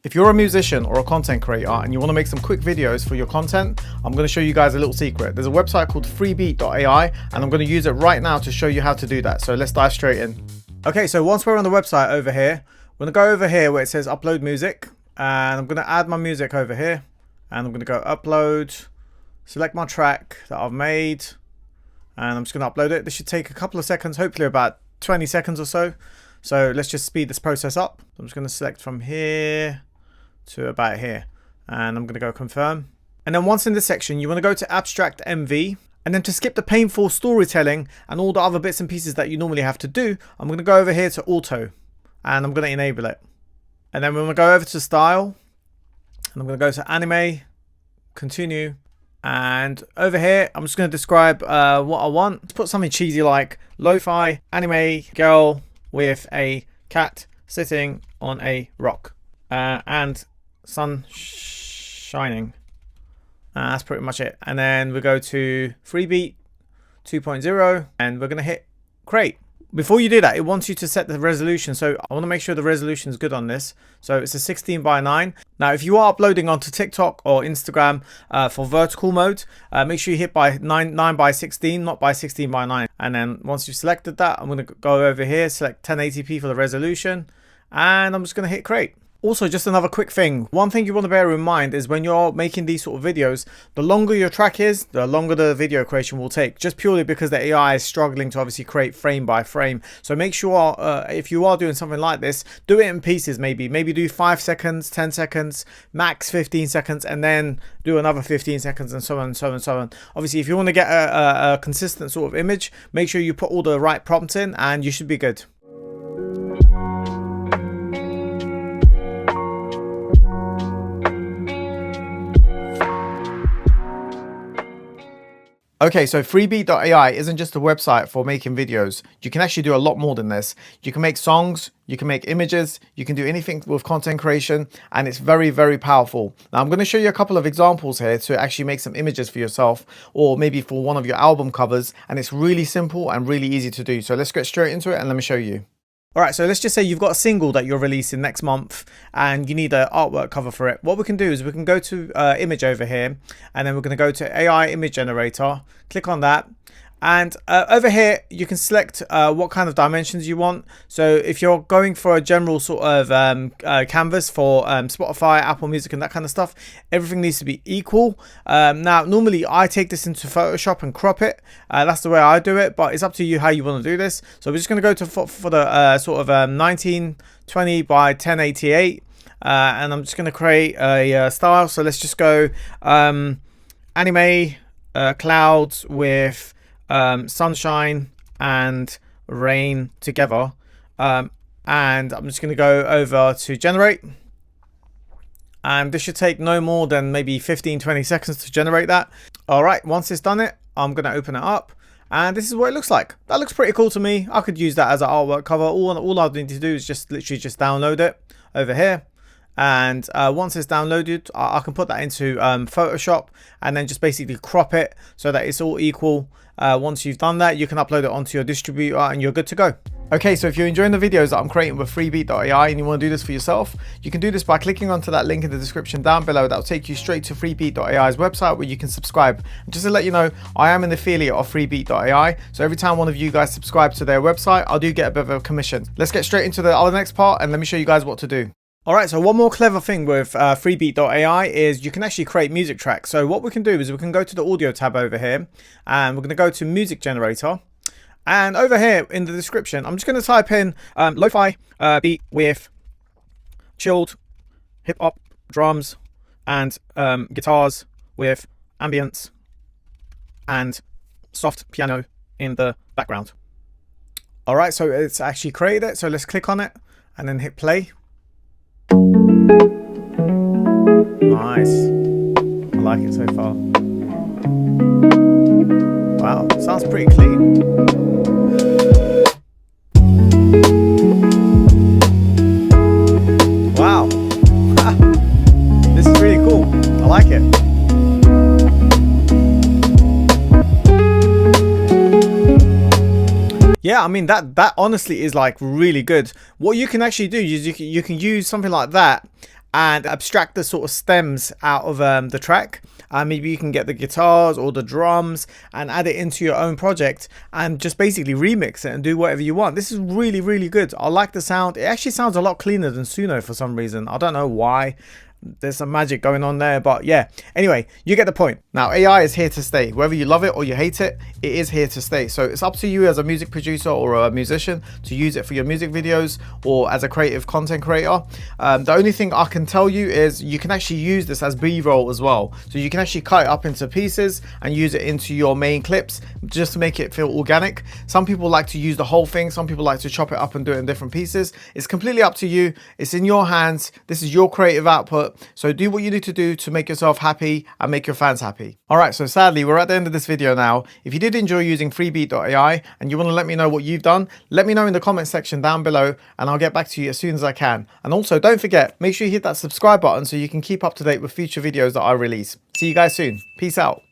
If you're a musician or a content creator and you want to make some quick videos for your content, I'm going to show you guys a little secret. There's a website called FreeBeat.ai and I'm going to use it right now to show you how to do that. So let's dive straight in. Okay, so once we're on the website over here, we're going to go over here where it says upload music, and I'm going to add my music over here, and I'm going to go upload, select my track that I've made, and I'm just going to upload it. This should take a couple of seconds, hopefully about 20 seconds or so. So let's just speed this process up. I'm just going to select from here to about here, and I'm going to go confirm. And then once in this section, you want to go to abstract MV, and then to skip the painful storytelling and all the other bits and pieces that you normally have to do, I'm going to go over here to auto, and I'm going to enable it. And then we're going to go over to style, and I'm going to go to anime, continue, and over here I'm just going to describe what I want. Let's put something cheesy like lo-fi anime girl with a cat sitting on a rock and sun shining. That's pretty much it. And then we go to FreeBeat 2.0 and we're going to hit create. Before you do that, it wants you to set the resolution. So I want to make sure the resolution is good on this. So it's a 16:9. Now, if you are uploading onto TikTok or Instagram for vertical mode, make sure you hit by 9:16, not by 16:9. And then once you've selected that, I'm going to go over here, select 1080p for the resolution, and I'm just going to hit create. Also, just another quick thing. One thing you want to bear in mind is when you're making these sort of videos, the longer your track is, the longer the video creation will take, just purely because the AI is struggling to obviously create frame by frame. So make sure if you are doing something like this, do it in pieces. Maybe do 5 seconds, 10 seconds, max 15 seconds, and then do another 15 seconds, and so on and so on and so on. Obviously, if you want to get a consistent sort of image, make sure you put all the right prompts in and you should be good. Okay, so FreeBeat.ai isn't just a website for making videos. You can actually do a lot more than this. You can make songs, you can make images, you can do anything with content creation, and it's very, very powerful. Now, I'm going to show you a couple of examples here to actually make some images for yourself, or maybe for one of your album covers, and it's really simple and really easy to do. So let's get straight into it and let me show you. Alright, so let's just say you've got a single that you're releasing next month and you need an artwork cover for it. What we can do is we can go to image over here, and then we're going to go to AI image generator, click on that, and over here you can select what kind of dimensions you want. So if you're going for a general sort of canvas for Spotify, Apple Music and that kind of stuff, everything needs to be equal. Now normally I take this into Photoshop and crop it. That's the way I do it, but it's up to you how you want to do this. So we're just going to go to for the sort of 1920 by 1088, and I'm just going to create a style. So let's just go anime clouds with sunshine and rain together, and I'm just going to go over to generate, and this should take no more than maybe 15-20 seconds to generate that. All right, once it's done it, I'm going to open it up, and this is what it looks like. That looks pretty cool to me. I could use that as an artwork cover. All I need to do is just literally just download it over here. And once it's downloaded, I can put that into Photoshop and then just basically crop it so that it's all equal. Once you've done that, you can upload it onto your distributor and you're good to go. Okay, so if you're enjoying the videos that I'm creating with FreeBeat.ai and you want to do this for yourself, you can do this by clicking onto that link in the description down below. That will take you straight to FreeBeat.ai's website where you can subscribe. And just to let you know, I am an affiliate of FreeBeat.ai, so every time one of you guys subscribe to their website, I do get a bit of a commission. Let's get straight into the other next part and let me show you guys what to do. Alright, so one more clever thing with FreeBeat.ai is you can actually create music tracks. So what we can do is we can go to the audio tab over here, and we're going to go to music generator, and over here in the description I'm just going to type in lo-fi beat with chilled hip hop drums and guitars with ambience and soft piano in the background. Alright, so it's actually created it, so let's click on it and then hit play. Nice. I like it so far. Wow, sounds pretty clean. Wow. This is really cool. I like it. Yeah, I mean that honestly is like really good. What you can actually do is you can use something like that and abstract the sort of stems out of the track. Maybe you can get the guitars or the drums and add it into your own project and just basically remix it and do whatever you want. This is really, really good. I like the sound. It actually sounds a lot cleaner than Suno for some reason. I don't know why. There's some magic going on there, but yeah. Anyway, you get the point. Now, AI is here to stay. Whether you love it or you hate it, it is here to stay. So it's up to you as a music producer or a musician to use it for your music videos or as a creative content creator. The only thing I can tell you is you can actually use this as B-roll as well. So you can actually cut it up into pieces and use it into your main clips just to make it feel organic. Some people like to use the whole thing. Some people like to chop it up and do it in different pieces. It's completely up to you. It's in your hands. This is your creative output. So do what you need to do to make yourself happy and make your fans happy. All right, so sadly, we're at the end of this video now. If you did enjoy using FreeBeat.ai and you want to let me know what you've done, let me know in the comment section down below and I'll get back to you as soon as I can. And also, don't forget, make sure you hit that subscribe button so you can keep up to date with future videos that I release. See you guys soon. Peace out.